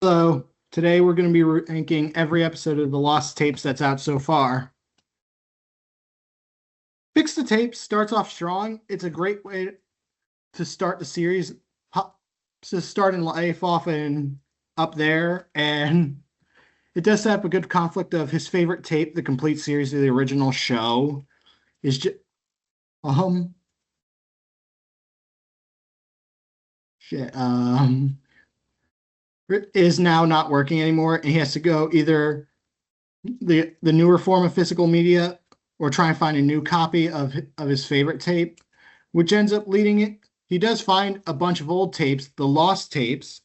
So today we're going to be ranking every episode of the Lost Tapes that's out so far. Fix the Tape starts off strong. It's a great way to start the series, to start in life off and up there, and it does set up a good conflict of his favorite tape, the complete series of the original show, is just um shit is now not working anymore, and he has to go either the newer form of physical media or try and find a new copy of his favorite tape, which ends up leading it. He does find a bunch of old tapes, the lost tapes,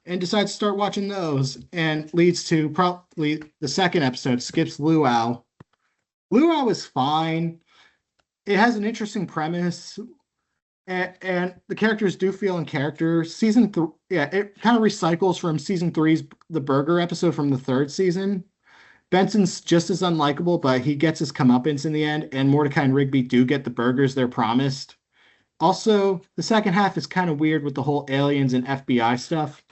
and decides to start watching those, and leads to probably the second episode, Skips Luau. Luau is fine. It has an interesting premise, and the characters do feel in character. Season three, yeah, it kind of recycles from season three's the burger episode from the third season. Benson's just as unlikable, but he gets his comeuppance in the end, and Mordecai and Rigby do get the burgers they're promised. Also, the second half is kind of weird with the whole aliens and FBI stuff.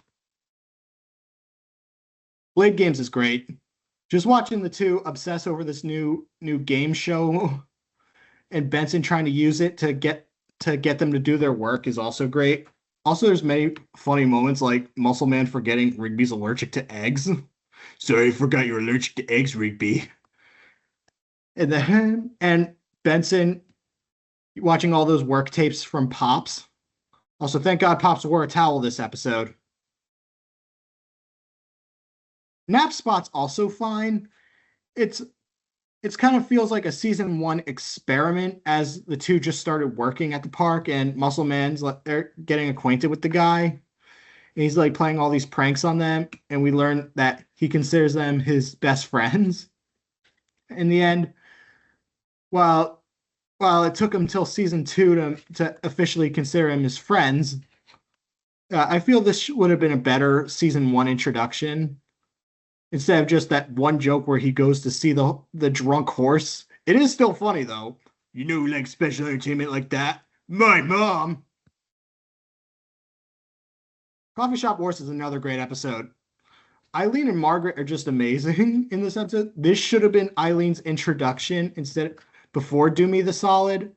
Blade Games is great. Just watching the two obsess over this new game show and Benson trying to use it to get them to do their work is also great. Also, there's many funny moments like Muscle Man forgetting Rigby's allergic to eggs. Sorry, I forgot you're allergic to eggs, Rigby. And Benson watching all those work tapes from Pops. Also, thank God Pops wore a towel this episode. Nap Spot's also fine. It's it's kind of feels like a season one experiment as the two just started working at the park and Muscle Man's like they're getting acquainted with the guy. And he's like playing all these pranks on them, and we learn that he considers them his best friends. In the end, while while it took him till season two to officially consider him his friends, I feel this would have been a better season one introduction instead of just that one joke where he goes to see the drunk horse. It is still funny though. You know, like special entertainment like that. My mom. Coffee Shop Wars is another great episode. Eileen and Margaret are just amazing in this episode. This should have been Eileen's introduction instead before Do Me the Solid.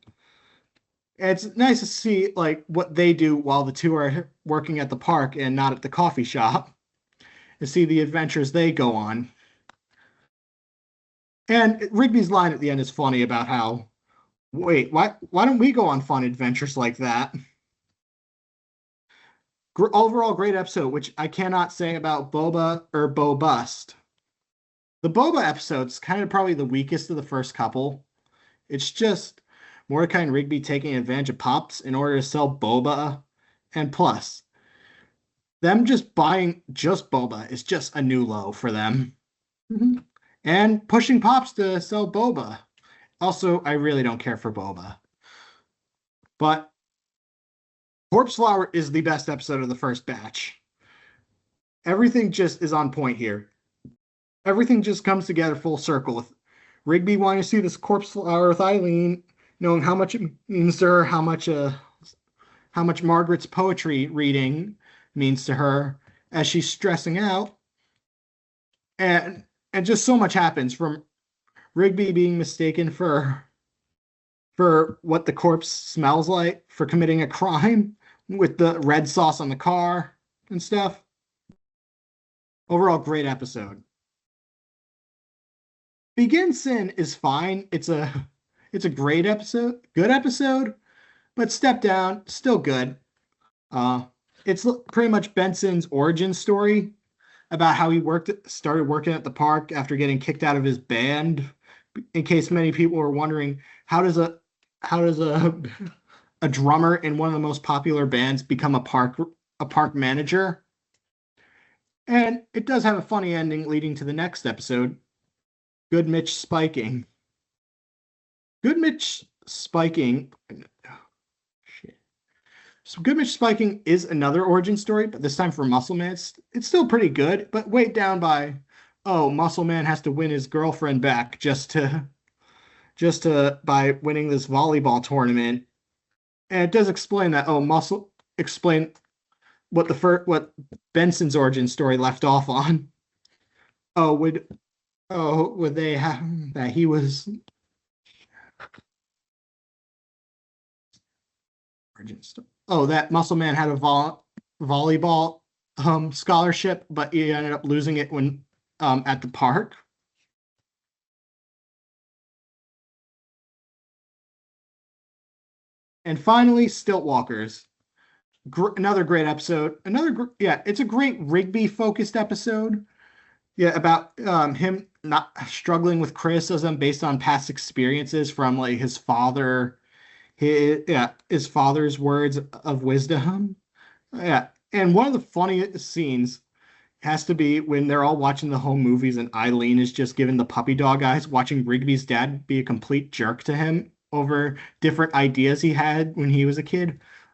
It's nice to see like what they do while the two are working at the park and not at the coffee shop, to see the adventures they go on. And Rigby's line at the end is funny about how, wait, why don't we go on fun adventures like that? Overall, great episode, which I cannot say about Boba or Bo Bust. The Boba episode's kind of probably the weakest of the first couple. It's just Mordecai and Rigby taking advantage of Pops in order to sell Boba, and plus, them just buying just Boba is just a new low for them. Mhm. And pushing Pops to sell Boba. Also, I really don't care for Boba. But Corpse Flower is the best episode of the first batch. Everything just is on point here. Everything just comes together full circle with Rigby wanting to see this Corpse Flower with Eileen, knowing how much it means to her, how much Margaret's poetry reading means to her as she's stressing out. And just so much happens from Rigby being mistaken for what the corpse smells like, for committing a crime with the red sauce on the car and stuff. Overall, great episode. Begin Sin is fine. It's a great episode, good episode, but step down, still good. Uh, it's pretty much Benson's origin story about how he started working at the park after getting kicked out of his band. In case many people were wondering, how does a drummer in one of the most popular bands become a park manager? And it does have a funny ending leading to the next episode. Good Mitch spiking. Good Mitch spiking. Shit. So Good Mitch spiking is another origin story, but this time for Muscle Man. It's still pretty good, but weighed down by, oh, Muscle Man has to win his girlfriend back just to by winning this volleyball tournament. And it does explain that, oh, explain what Benson's origin story left off on. Oh, would they have that he was origin story? Oh, that Muscle Man had a volleyball scholarship, but he ended up losing it when at the park. And finally, Stilt Walkers. Another great episode. Yeah, it's a great Rigby focused episode. Yeah, about him not struggling with criticism based on past experiences from like his father, his father's words of wisdom. Yeah, and one of the funniest scenes has to be when they're all watching the home movies and Eileen is just giving the puppy dog eyes, watching Rigby's dad be a complete jerk to him over different ideas he had when he was a kid.